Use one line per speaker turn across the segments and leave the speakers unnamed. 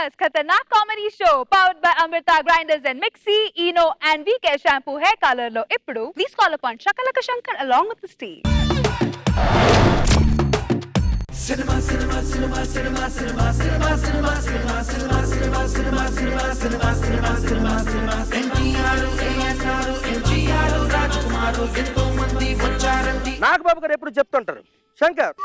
Colors Khatarnak Comedy Show powered by Amrita Grinders and Mixi, Eno and VK Shampoo Hair Color lo ippudu please call upon Shakalaka Shankar along with the stage. Cinema cinema cinema cinema cinema cinema cinema cinema cinema cinema cinema cinema cinema cinema cinema cinema NTR ANR NGR Rajkumar ఎంతో మంది వచ్చారండి. నాగబాబు గారు ఎప్పుడు చెప్తుంటారు, Shankar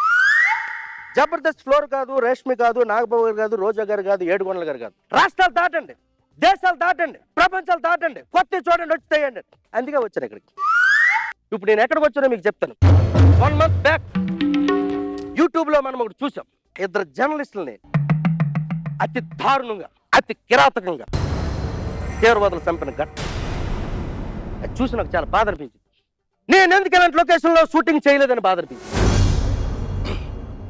Jabardasth floor కాదు, రేష్మి కాదు, నాగబాబు గారు కాదు, రోజా గారు కాదు, ఏడుగొండల గారు కాదు, రాష్ట్రాలు దాటండి, దేశాలు దాటండి, ప్రపంచాలు దాటండి, కొత్త చూడండి వచ్చేయండి. అందుకే వచ్చాను ఇక్కడికి. ఇప్పుడు నేను ఎక్కడికి వచ్చానో మీకు చెప్తాను. 1 month బ్యాక్ యూట్యూబ్ లో మనం ఒకటి చూసాం. ఇద్దరు జర్నలిస్టులని అతి దారుణంగా, అతి కిరాతకంగా తీవ్రవాదులు చంపిన ఘటన అది చూసి నాకు చాలా బాధ అనిపించింది. నేను ఎందుకు ఇలాంటి లొకేషన్ లో షూటింగ్ చేయలేదని బాధ అనిపించింది.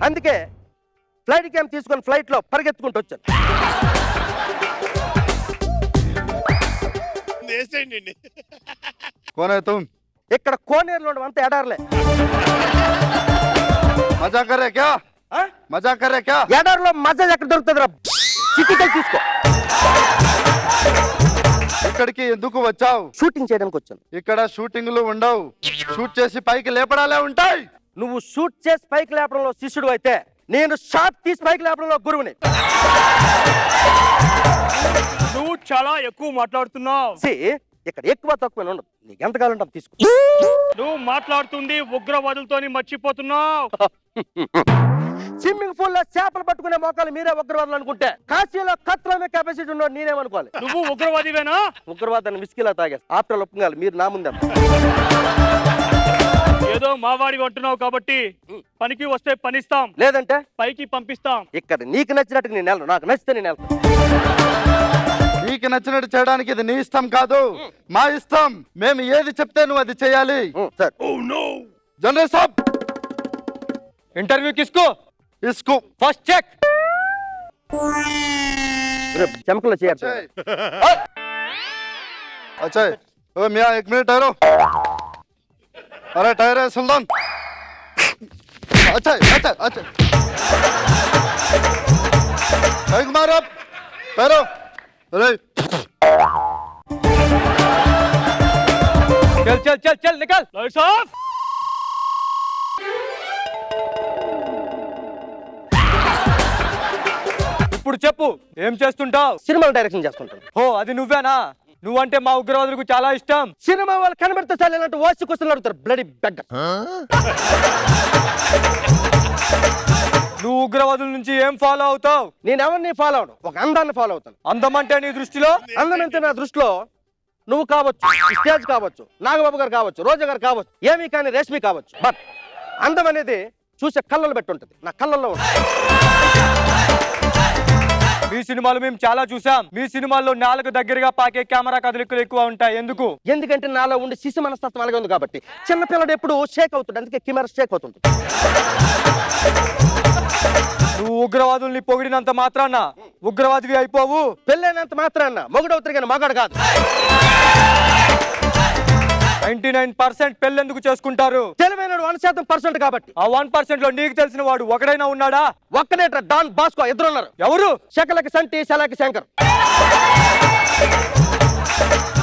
అందుకే ఫ్లైట్ క్యాంప్ తీసుకొని ఫ్లైట్ లో పరిగెత్తుకుంటూ వచ్చాను. ఇక్కడ కోనేరులో అంతా ఎడారులే.
మజా కరే క్యా మజా కరే క్యా
ఎడారులో మజా ఎక్కడ దొరుకుతుందిరా? చిటికలు తీసుకో.
ఇక్కడికి ఎందుకు వచ్చావు?
షూటింగ్ చేయడానికి వచ్చాను.
ఇక్కడ షూటింగ్లు ఉండవు, షూట్ చేసి పైకి లేపడాలే ఉంటాయి.
నువ్వు షూట్ చేసి పైకి లేపడంలో శిష్యుడు అయితే నేను షాట్ తీసి పైకి లేపడంలో గురువుని.
నువ్వు చాలా ఎక్కువ మాట్లాడుతున్నావు.
ఇక్కడ ఎక్కువ తక్కువ ఉండదు, నీకు ఎంత కావాలంటే తీసుకో.
నువ్వు మాట్లాడుతుంది ఉగ్రవాదులతో మర్చిపోతున్నావు.
స్విమ్మింగ్ పూల్ లో చేపలు పట్టుకునే మోకాలు మీరే ఉగ్రవాదులు అనుకుంటే కాశీలో కత్రమే కెపాసిటీ ఉన్నాడు నేనేమనుకోవాలి.
నువ్వు ఉగ్రవాదివేనా?
ఉగ్రవాదాన్ని విస్కీలా తాగేస్తా. ఆఫ్టర్ ఒప్పుకోవాలి, మీరు నా ముందే.
ఏదో మావాడి అంటున్నావు కాబట్టి పనికి వస్తే పనిస్తాం,
లేదంటే
పైకి పంపిస్తాం.
ఇక్కడ నీకు నచ్చినట్టు నేను వెళ్ళను, నాకు నచ్చితే నేను వెళ్తాను.
నీకు నచ్చినట్టు చేయడానికి ఇది నీ ఇష్టం కాదు, మా ఇష్టం. మేము ఏది చెప్తే నువ్వు అది చేయాలి. జనరల్ సాబ్
ఇంటర్వ్యూ కిస్కో?
इसको
फर्स्ट चेक
चमकलो चेयर
अच्छा ओ मियां 1 मिनट ठहरो. अरे ठहरे सुल्तान. अच्छा अच्छा अच्छा एक मार अब ठहरो. अरे
चल चल चल चल निकल. Lights off. ఇప్పుడు చెప్పు, ఏం చేస్తుంటావు?
సినిమా డైరెక్షన్ చేస్తుంటాను.
ఓ అది నువ్వేనా? నువ్వంటే మా ఉగ్రవాదులకు చాలా ఇష్టం.
సినిమా వాళ్ళు కనబడితే చాలు ఇలాంటి వాసి క్వశ్చన్లు అడుగుతారు. బ్లడీ బెగ్గ.
నువ్వు ఉగ్రవాదుల నుంచి ఏం ఫాలో అవుతావు?
నేను ఎవరిని ఫాలో అవను, ఒక అందాన్ని ఫాలో అవుతాను.
అందం అంటే నీ దృష్టిలో?
అందం అంటే నా దృష్టిలో నువ్వు కావచ్చు, స్టేజ్ కావచ్చు, నాగబాబు గారు కావచ్చు, రోజా గారు కావచ్చు, ఏమీ కానీ రేష్మి కావచ్చు. బట్ అందం అనేది చూసే కళ్ళలో పెట్టి ఉంటుంది, నా కళ్ళల్లో ఉంటుంది.
మీ సినిమాలు మేము చాలా చూసాం. మీ సినిమాల్లో నాలుగు దగ్గరగా పాకే కెమెరా కదలికలు ఎక్కువ ఉంటాయి. ఎందుకు?
ఎందుకంటే నాలో ఉండి శిశు మనస్తత్వం అలాగే ఉంది కాబట్టి. చిన్నపిల్లడు ఎప్పుడు షేక్ అవుతుంది, అందుకే కెమెరా షేక్ అవుతుంది.
నువ్వు ఉగ్రవాదుల్ని పొగిడినంత మాత్రాన ఉగ్రవాదివి అయిపోవు.
పెళ్ళైనంత మాత్రాన మొగుడవుతారు కానీ మగాడు కాదు.
99% పెళ్ళెందుకు చేసుకుంటారు?
తెలివైన 1% కాబట్టి.
ఆ 1% లో నీకు తెలిసిన వాడు ఒకడైనా ఉన్నాడా?
ఒక్కడేట్రా, డాన్ బాస్కో. ఇద్దరు ఉన్నారు.
ఎవరు?
శకలకి సంటి, శలాకి శంకర్.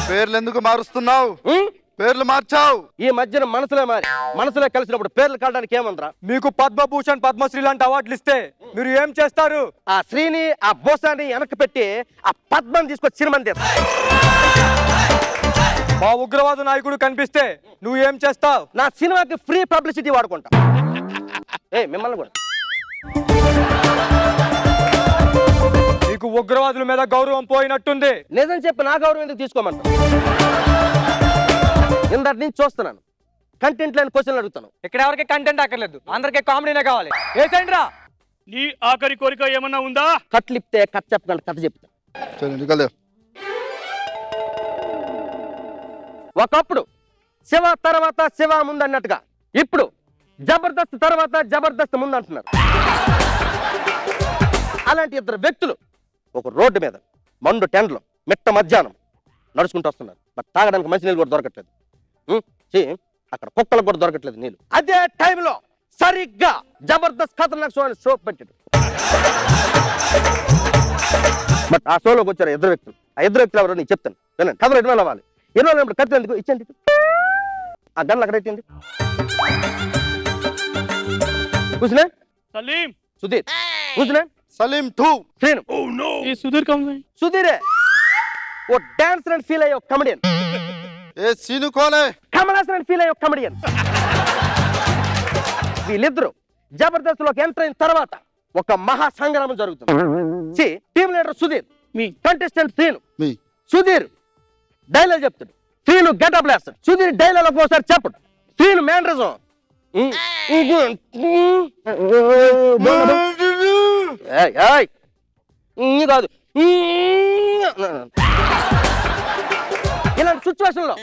పేర్లు ఎందుకు మారుస్తున్నావు? పేర్లు మార్చావు.
ఈ మధ్యన మనసులే మారి మనసులే కలిసినప్పుడు పేర్లు కావడానికి ఏమందరా?
మీకు పద్మభూషణ్, పద్మశ్రీ లాంటి అవార్డులు ఇస్తే మీరు ఏం చేస్తారు?
ఆ శ్రీని, ఆ భూషాన్ని వెనక్కి పెట్టి ఆ పద్మని తీసుకొచ్చి సినిమాని తీస్తా.
మా ఉగ్రవాద నాయకుడు కనిపిస్తే నువ్వు ఏం చేస్తావు?
నా సినిమాకి ఫ్రీ పబ్లిసిటీ వాడుకుంటా. మిమ్మల్ని కూడా.
నీకు ఉగ్రవాదుల మీద గౌరవం పోయినట్టుంది.
నిజం చెప్పి నా గౌరవం ఎందుకు తీసుకోమంటా? ఇందటి నుంచి చూస్తున్నాను, కంటెంట్ లేని క్వశ్చన్లు అడుగుతాను.
ఇక్కడ ఎవరికి కంటెంట్ అక్కర్లేదు, అందరికీ కామెడీనే కావాలి. ఏసండ్రా నీ ఆఖరి కోరిక ఏమన్నా ఉందా?
కట్లిప్తే కథ చెప్పకండి, కథ చెప్తా. ఒకప్పుడు శివ తర్వాత శివ ముందు అన్నట్టుగా ఇప్పుడు జబర్దస్త్ తర్వాత జబర్దస్త్ ముందు అంటున్నారు. అలాంటి ఇద్దరు వ్యక్తులు ఒక రోడ్డు మీద మండు టెండ్లో మిట్ట మధ్యాహ్నం నడుచుకుంటూ వస్తున్నారు. బట్ తాగడానికి మంచినీళ్ళు కూడా దొరకట్లేదు. అక్కడ కుక్కలకు కూడా దొరకట్లేదు నీళ్ళు. అదే టైంలో సరిగ్గా జబర్దస్త్ ఖతర్నాక్ షో పెట్టాడు.
బట్ ఆ షోలోకి వచ్చారు ఇద్దరు వ్యక్తులు. ఆ ఇద్దరు వ్యక్తులు ఎవరో నీకు చెప్తాను వినండి. కథలో 20 అవ్వాలి. 20 కత్తి ఎందుకు ఇచ్చండి. ఆ గన్లు అక్కడ ఎత్తండి. కూర్చున్నా
సలీం
సుధీర్. కూర్చున్నా
సలీం 2
శ్రీను.
సుధీర్
సుధీరే ఓ డాన్సర్ అండ్ ఫీల్ అయ్యే కమెడియన్.
ఏ సీను కోనే
కమల్ హాసన్ అండ్ ఫీల్ అయ్యే కమెడియన్. వీళ్ళిద్దరు జబర్దస్త్ లోకి ఎంటర్ అయిన తర్వాత ఒక మహా సంగ్రామం జరుగుతుంది. Team leader Sudheer, contestant Srinu. Sudheer dialogue చెప్తాడు, శ్రీను గెటప్ లేస్తాడు. సుధీర్ డైలాగ్ ఒకసారి చెప్పడు, శ్రీను మేనరిజం కాదు. ఇలాంటి సిచ్యువేషన్ లో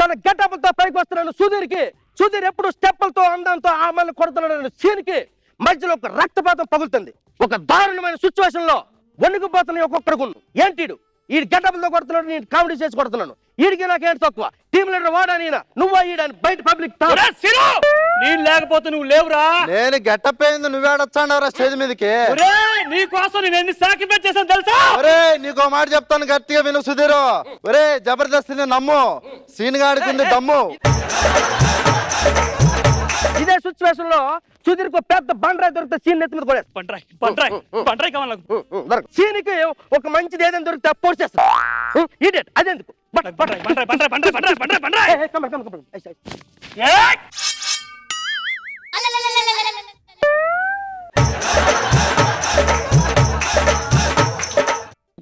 తన గెటప్లతో పైకి వస్తున్నాడు సుధీర్కి. సుధీర్ ఎప్పుడు స్టెప్పులతో అందంతో ఆమెను కొడుతున్నాడు. సీన్కి మధ్యలో ఒక రక్తపాతం పగులుతుంది. ఒక దారుణమైన సిచ్యువేషన్ లో వణుకుపోతున్నాయి ఒక్కొక్కడికి. ఏంటిడు ఈ గెటప్లతో కొడుతున్నాడు, నేను కామెడీ చేసి కొడుతున్నాను. ఈడికి నాకేంటి తక్కువ? టీమ్ లీడర్ వాడా నేనా, నువ్వా ఈడని బయట పబ్లిక్
నేను లేకపోతే నువ్వు లేవురా.
నేను గెటప్ అయింది, నువ్వేడొచ్చాడవరా స్టేజ్ మీదకి?
నీ కోసం నేను ఎన్ని సాక్రిఫైస్ చేశాను తెలుసా?
ఒరే నీకో మాట చెప్తాను, గట్టిగా విను సుధీరు. ఒరే జబర్దస్తిని నమ్ము, సీన్ గాడికి ఉంది దమ్ము.
ఇదే సిచ్యువేషన్ లో సుధీర్ కు పెద్ద బండరాయి దొరికితే సీన్ నెత్తి మీద కొడేస్తాడు. సీన్ కి ఒక మంచిది ఏదైనా దొరికితే పోస్ట్ చేస్తాడు. ఇడియట్ అదెందుకు?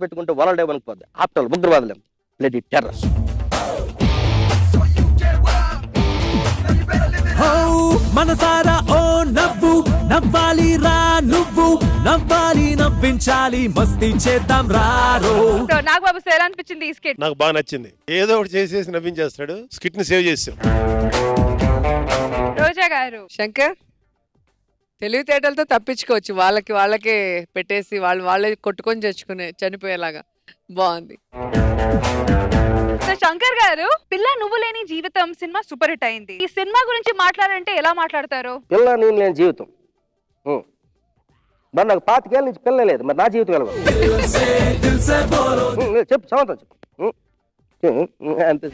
పెట్టుకుంటే వరల్డ్ డే వనుకుపోద్ది. ఆఫ్టర్ ఉగ్రవాదులేం బ్లడీ టెర్రరిస్ట్.
మనసారా ఓ నవ్వు నవ్వాలి రా, నువ్వు నవ్వాలి, నవ్వించాలి, మస్తీ చేద్దాం రారో.
నాగబాబు సార్ ఎలా అనిపించింది ఈ స్కిట్?
నాకు బాగా నచ్చింది. ఏదో ఒకటి చేసేసి నవ్వించేస్తాడు. స్కిట్ ని సేవ్ చేసాం.
రోజా గారు,
శంకర్ తెలివితేటలతో తప్పించుకోవచ్చు, వాళ్ళకే పెట్టేసి వాళ్ళే కొట్టుకొని చనిపోయేలాగా బాగుంది.
శంకర్ గారు, పిల్ల నువ్వు లేని జీవితం సినిమా సూపర్ హిట్ అయింది. ఈ సినిమా గురించి మాట్లాడాలంటే ఎలా మాట్లాడతారు?
పిల్ల నేను లేని జీవితం. మరి నాకు 25 ఏళ్ళ నుంచి పిల్ల లేదు, మరి నా జీవితం ఎలా? చెప్పు సమాధానం చెప్పు. అంతే.